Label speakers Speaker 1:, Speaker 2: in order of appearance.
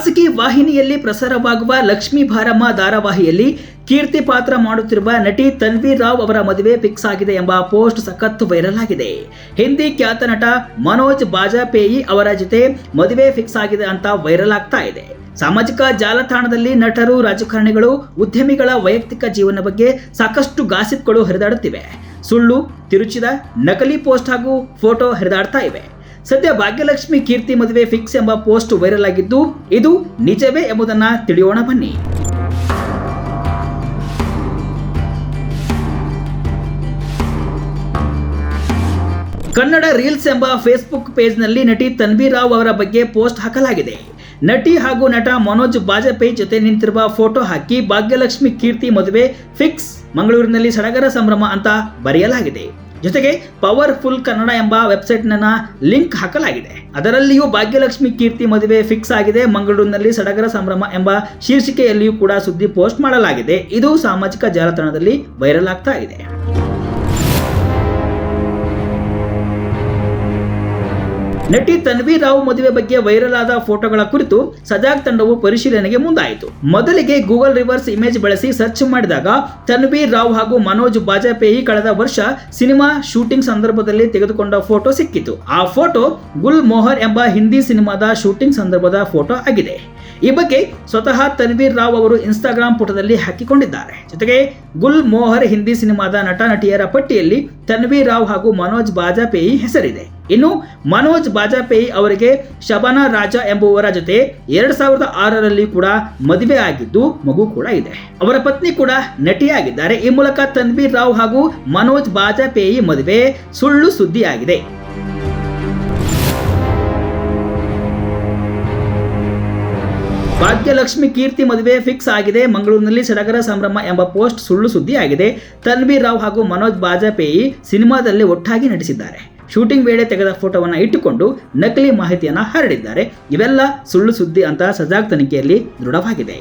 Speaker 1: ಖಾಸಗಿ ವಾಹಿನಿಯಲ್ಲಿ ಪ್ರಸಾರವಾಗುವ ಲಕ್ಷ್ಮೀ ಭಾರಮ್ಮ ಧಾರಾವಾಹಿಯಲ್ಲಿ ಕೀರ್ತಿ ಪಾತ್ರ ಮಾಡುತ್ತಿರುವ ನಟಿ ತನ್ವಿ ರಾವ್ ಅವರ ಮದುವೆ ಫಿಕ್ಸ್ ಆಗಿದೆ ಎಂಬ ಪೋಸ್ಟ್ ಸಖತ್ತು ವೈರಲ್ ಆಗಿದೆ. ಹಿಂದಿ ಖ್ಯಾತ ನಟ ಮನೋಜ್ ಬಾಜಪೇಯಿ ಅವರ ಜೊತೆ ಮದುವೆ ಫಿಕ್ಸ್ ಆಗಿದೆ ಅಂತ ವೈರಲ್ ಆಗ್ತಾ ಇದೆ. ಸಾಮಾಜಿಕ ಜಾಲತಾಣದಲ್ಲಿ ನಟರು, ರಾಜಕಾರಣಿಗಳು, ಉದ್ಯಮಿಗಳ ವೈಯಕ್ತಿಕ ಜೀವನ ಬಗ್ಗೆ ಸಾಕಷ್ಟು ಗಾಸಿಪ್ಗಳು ಹರಿದಾಡುತ್ತಿವೆ. ಸುಳ್ಳು, ತಿರುಚಿದ, ನಕಲಿ ಪೋಸ್ಟ್ ಹಾಗೂ ಫೋಟೋ ಹರಿದಾಡ್ತಾ ಇವೆ. ಸದ್ಯ ಭಾಗ್ಯಲಕ್ಷ್ಮಿ ಕೀರ್ತಿ ಮದುವೆ ಫಿಕ್ಸ್ ಎಂಬ ಪೋಸ್ಟ್ ವೈರಲ್ ಆಗಿದ್ದು, ಇದು ನಿಜವೇ ಎಂಬುದನ್ನ ತಿಳಿಯೋಣ ಬನ್ನಿ. ಕನ್ನಡ ರೀಲ್ಸ್ ಎಂಬ ಫೇಸ್ಬುಕ್ ಪೇಜ್ನಲ್ಲಿ ನಟಿ ತನ್ವಿ ರಾವ್ ಅವರ ಬಗ್ಗೆ ಪೋಸ್ಟ್ ಹಾಕಲಾಗಿದೆ. ನಟಿ ಹಾಗೂ ನಟ ಮನೋಜ್ ಬಾಜಪೇಯಿ ಜೊತೆ ನಿಂತಿರುವ ಫೋಟೋ ಹಾಕಿ ಭಾಗ್ಯಲಕ್ಷ್ಮಿ ಕೀರ್ತಿ ಮದುವೆ ಫಿಕ್ಸ್, ಮಂಗಳೂರಿನಲ್ಲಿ ಸಡಗರ ಸಂಭ್ರಮ ಅಂತ ಬರೆಯಲಾಗಿದೆ. ಜೊತೆಗೆ ಪವರ್ಫುಲ್ ಕನ್ನಡ ಎಂಬ ವೆಬ್ಸೈಟ್ನ ಲಿಂಕ್ ಹಾಕಲಾಗಿದೆ. ಅದರಲ್ಲಿಯೂ ಭಾಗ್ಯಲಕ್ಷ್ಮಿ ಕೀರ್ತಿ ಮದುವೆ ಫಿಕ್ಸ್ ಆಗಿದೆ, ಮಂಗಳೂರಿನಲ್ಲಿ ಸಡಗರ ಸಂಭ್ರಮ ಎಂಬ ಶೀರ್ಷಿಕೆಯಲ್ಲಿಯೂ ಕೂಡ ಸುದ್ದಿ ಪೋಸ್ಟ್ ಮಾಡಲಾಗಿದೆ. ಇದು ಸಾಮಾಜಿಕ ಜಾಲತಾಣದಲ್ಲಿ ವೈರಲ್ ಆಗ್ತಾ ಇದೆ. ನಟಿ ತನ್ವಿ ರಾವ್ ಮದುವೆ ಬಗ್ಗೆ ವೈರಲ್ ಆದ ಫೋಟೋಗಳ ಕುರಿತು ಸಜಾಗ್ ತಂಡವು ಪರಿಶೀಲನೆಗೆ ಮುಂದಾಯಿತು. ಮೊದಲಿಗೆ ಗೂಗಲ್ ರಿವರ್ಸ್ ಇಮೇಜ್ ಬಳಸಿ ಸರ್ಚ್ ಮಾಡಿದಾಗ ತನ್ವಿ ರಾವ್ ಹಾಗೂ ಮನೋಜ್ ಬಾಜಪೇಯಿ ಕಳೆದ ವರ್ಷ ಸಿನಿಮಾ ಶೂಟಿಂಗ್ ಸಂದರ್ಭದಲ್ಲಿ ತೆಗೆದುಕೊಂಡ ಫೋಟೋ ಸಿಕ್ಕಿತು. ಆ ಫೋಟೋ ಗುಲ್ ಮೊಹರ್ ಎಂಬ ಹಿಂದಿ ಸಿನಿಮಾದ ಶೂಟಿಂಗ್ ಸಂದರ್ಭದ ಫೋಟೋ ಆಗಿದೆ. ಈ ಬಗ್ಗೆ ಸ್ವತಃ ತನ್ವೀರ್ ರಾವ್ ಅವರು ಇನ್ಸ್ಟಾಗ್ರಾಮ್ ಪುಟದಲ್ಲಿ ಹಾಕಿಕೊಂಡಿದ್ದಾರೆ. ಜೊತೆಗೆ ಗುಲ್ ಮೊಹರ್ ಹಿಂದಿ ಸಿನಿಮಾದ ನಟ ನಟಿಯರ ಪಟ್ಟಿಯಲ್ಲಿ ತನ್ವೀರ್ ರಾವ್ ಹಾಗೂ ಮನೋಜ್ ಬಾಜಪೇಯಿ ಹೆಸರಿದೆ. ಇನ್ನು ಮನೋಜ್ ಬಾಜಪೇಯಿ ಅವರಿಗೆ ಶಬಾನಾ ರಾಜಾ ಎಂಬುವರ ಜೊತೆ 2006ರಲ್ಲಿ ಕೂಡ ಮದುವೆ ಆಗಿದ್ದು, ಮಗು ಕೂಡ ಇದೆ. ಅವರ ಪತ್ನಿ ಕೂಡ ನಟಿಯಾಗಿದ್ದಾರೆ. ಈ ಮೂಲಕ ತನ್ವೀರ್ ರಾವ್ ಹಾಗೂ ಮನೋಜ್ ಬಾಜಪೇಯಿ ಮದುವೆ ಸುಳ್ಳು ಸುದ್ದಿಯಾಗಿದೆ. ಭಾಗ್ಯಲಕ್ಷ್ಮಿ ಕೀರ್ತಿ ಮದುವೆ ಫಿಕ್ಸ್ ಆಗಿದೆ, ಮಂಗಳೂರಿನಲ್ಲಿ ಸಡಗರ ಸಂಭ್ರಮ ಎಂಬ ಪೋಸ್ಟ್ ಸುಳ್ಳು ಸುದ್ದಿಯಾಗಿದೆ. ತನ್ವೀರ್ ರಾವ್ ಹಾಗೂ ಮನೋಜ್ ಬಾಜಪೇಯಿ ಸಿನಿಮಾದಲ್ಲಿ ಒಟ್ಟಾಗಿ ನಟಿಸಿದ್ದಾರೆ. ಶೂಟಿಂಗ್ ವೇಳೆ ತೆಗೆದ ಫೋಟೋವನ್ನು ಇಟ್ಟುಕೊಂಡು ನಕಲಿ ಮಾಹಿತಿಯನ್ನು ಹರಡಿದ್ದಾರೆ. ಇವೆಲ್ಲ ಸುಳ್ಳು ಸುದ್ದಿ ಅಂತ ಸಜಾಗ್ ತನಿಖೆಯಲ್ಲಿ ದೃಢವಾಗಿದೆ.